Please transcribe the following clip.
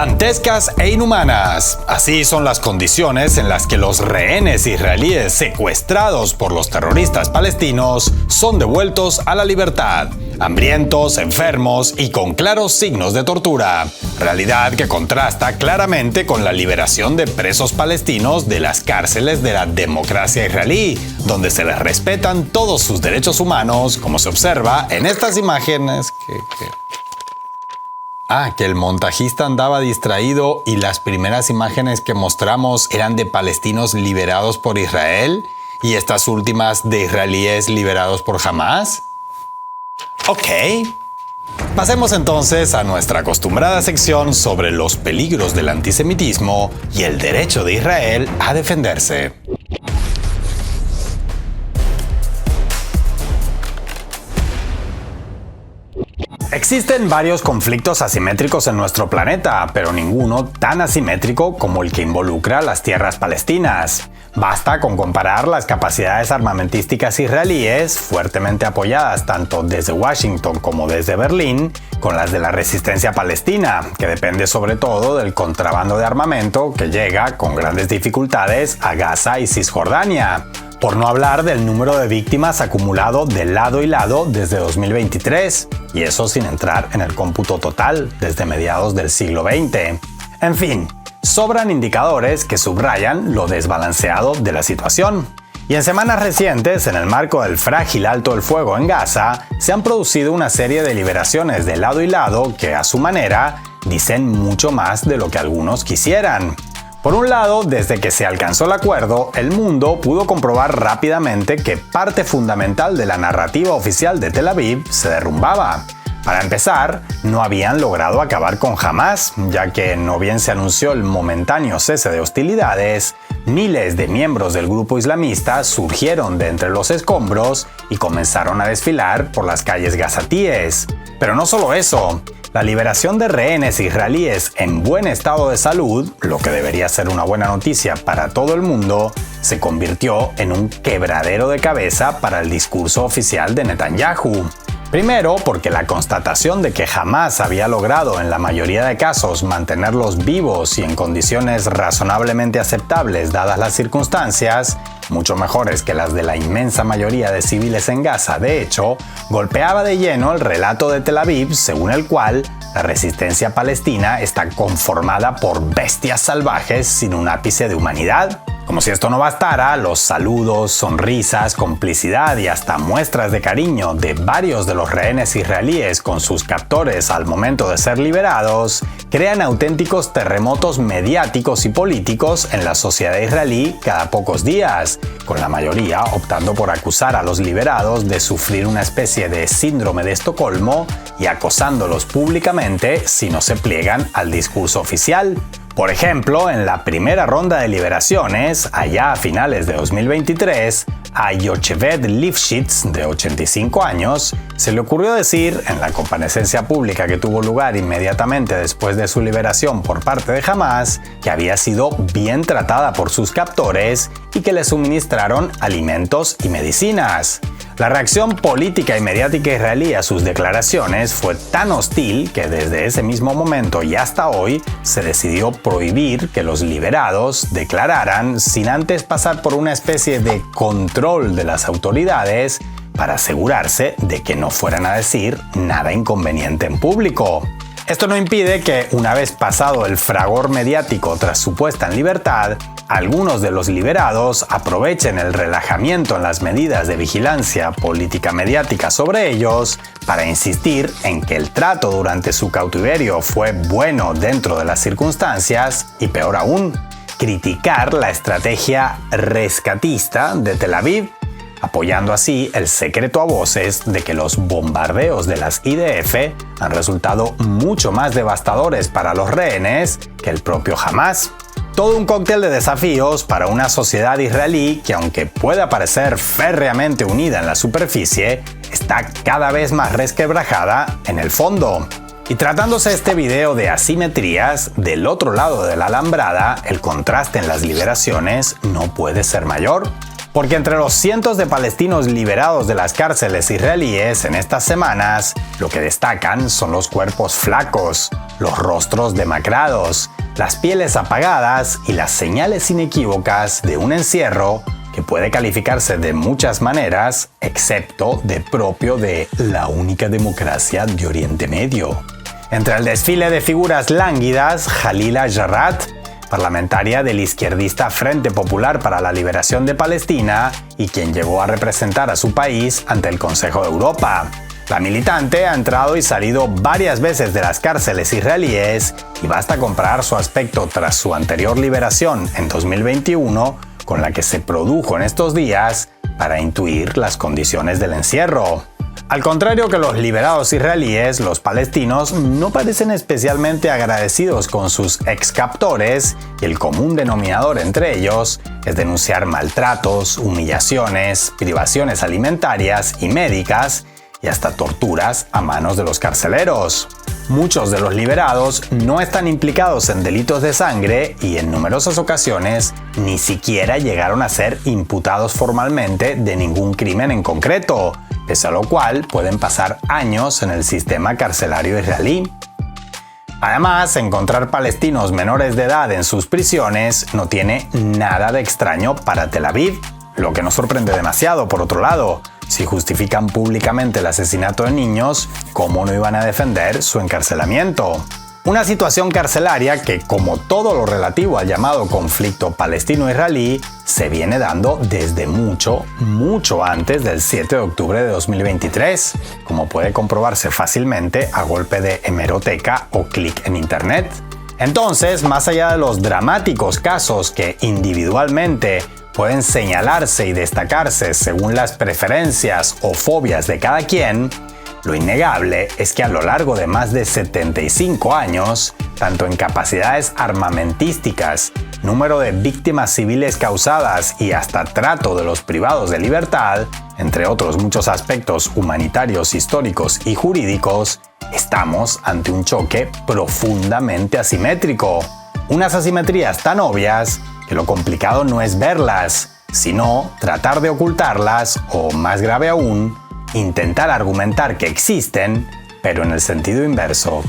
Dantescas e inhumanas. Así son las condiciones en las que los rehenes israelíes secuestrados por los terroristas palestinos son devueltos a la libertad, hambrientos, enfermos y con claros signos de tortura. Realidad que contrasta claramente con la liberación de presos palestinos de las cárceles de la democracia israelí, donde se les respetan todos sus derechos humanos, como se observa en estas imágenes que el montajista andaba distraído y las primeras imágenes que mostramos eran de palestinos liberados por Israel y estas últimas de israelíes liberados por Hamas. Ok. Pasemos entonces a nuestra acostumbrada sección sobre los peligros del antisemitismo y el derecho de Israel a defenderse. Existen varios conflictos asimétricos en nuestro planeta, pero ninguno tan asimétrico como el que involucra las tierras palestinas. Basta con comparar las capacidades armamentísticas israelíes, fuertemente apoyadas tanto desde Washington como desde Berlín, con las de la resistencia palestina, que depende sobre todo del contrabando de armamento que llega con grandes dificultades a Gaza y Cisjordania. Por no hablar del número de víctimas acumulado de lado y lado desde 2023, y eso sin entrar en el cómputo total desde mediados del siglo XX. En fin, sobran indicadores que subrayan lo desbalanceado de la situación. Y en semanas recientes, en el marco del frágil alto el fuego en Gaza, se han producido una serie de liberaciones de lado y lado que, a su manera, dicen mucho más de lo que algunos quisieran. Por un lado, desde que se alcanzó el acuerdo, el mundo pudo comprobar rápidamente que parte fundamental de la narrativa oficial de Tel Aviv se derrumbaba. Para empezar, no habían logrado acabar con Hamas, ya que no bien se anunció el momentáneo cese de hostilidades, miles de miembros del grupo islamista surgieron de entre los escombros y comenzaron a desfilar por las calles gazatíes. Pero no solo eso. La liberación de rehenes israelíes en buen estado de salud, lo que debería ser una buena noticia para todo el mundo, se convirtió en un quebradero de cabeza para el discurso oficial de Netanyahu. Primero, porque la constatación de que jamás había logrado en la mayoría de casos mantenerlos vivos y en condiciones razonablemente aceptables dadas las circunstancias, mucho mejores que las de la inmensa mayoría de civiles en Gaza, de hecho, golpeaba de lleno el relato de Tel Aviv según el cual la resistencia palestina está conformada por bestias salvajes sin un ápice de humanidad. Como si esto no bastara, los saludos, sonrisas, complicidad y hasta muestras de cariño de varios de los rehenes israelíes con sus captores al momento de ser liberados crean auténticos terremotos mediáticos y políticos en la sociedad israelí cada pocos días, con la mayoría optando por acusar a los liberados de sufrir una especie de síndrome de Estocolmo y acosándolos públicamente si no se pliegan al discurso oficial. Por ejemplo, en la primera ronda de liberaciones, allá a finales de 2023, a Yocheved Lifshitz, de 85 años, se le ocurrió decir, en la comparecencia pública que tuvo lugar inmediatamente después de su liberación por parte de Hamas, que había sido bien tratada por sus captores y que le suministraron alimentos y medicinas. La reacción política y mediática israelí a sus declaraciones fue tan hostil que desde ese mismo momento y hasta hoy se decidió prohibir que los liberados declararan sin antes pasar por una especie de control de las autoridades para asegurarse de que no fueran a decir nada inconveniente en público. Esto no impide que, una vez pasado el fragor mediático tras su puesta en libertad, algunos de los liberados aprovechen el relajamiento en las medidas de vigilancia política mediática sobre ellos para insistir en que el trato durante su cautiverio fue bueno dentro de las circunstancias y, peor aún, criticar la estrategia rescatista de Tel Aviv, apoyando así el secreto a voces de que los bombardeos de las IDF han resultado mucho más devastadores para los rehenes que el propio Hamas. Todo un cóctel de desafíos para una sociedad israelí que, aunque pueda parecer férreamente unida en la superficie, está cada vez más resquebrajada en el fondo. Y tratándose este video de asimetrías, del otro lado de la alambrada, el contraste en las liberaciones no puede ser mayor. Porque entre los cientos de palestinos liberados de las cárceles israelíes en estas semanas, lo que destacan son los cuerpos flacos, los rostros demacrados, las pieles apagadas y las señales inequívocas de un encierro que puede calificarse de muchas maneras, excepto de propio de la única democracia de Oriente Medio. Entre el desfile de figuras lánguidas, Jalila Jarrat, parlamentaria del izquierdista Frente Popular para la Liberación de Palestina y quien llegó a representar a su país ante el Consejo de Europa. La militante ha entrado y salido varias veces de las cárceles israelíes y basta comparar su aspecto tras su anterior liberación en 2021 con la que se produjo en estos días para intuir las condiciones del encierro. Al contrario que los liberados israelíes, los palestinos no parecen especialmente agradecidos con sus excaptores y el común denominador entre ellos es denunciar maltratos, humillaciones, privaciones alimentarias y médicas y hasta torturas a manos de los carceleros. Muchos de los liberados no están implicados en delitos de sangre y en numerosas ocasiones ni siquiera llegaron a ser imputados formalmente de ningún crimen en concreto, pese a lo cual pueden pasar años en el sistema carcelario israelí. Además, encontrar palestinos menores de edad en sus prisiones no tiene nada de extraño para Tel Aviv, lo que no sorprende demasiado por otro lado. Si justifican públicamente el asesinato de niños, ¿cómo no iban a defender su encarcelamiento? Una situación carcelaria que, como todo lo relativo al llamado conflicto palestino-israelí, se viene dando desde mucho antes del 7 de octubre de 2023, como puede comprobarse fácilmente a golpe de hemeroteca o clic en internet. Entonces, más allá de los dramáticos casos que individualmente pueden señalarse y destacarse según las preferencias o fobias de cada quien, lo innegable es que a lo largo de más de 75 años, tanto en capacidades armamentísticas, número de víctimas civiles causadas y hasta trato de los privados de libertad, entre otros muchos aspectos humanitarios, históricos y jurídicos, estamos ante un choque profundamente asimétrico. Unas asimetrías tan obvias que lo complicado no es verlas, sino tratar de ocultarlas o, más grave aún, intentar argumentar que existen, pero en el sentido inverso.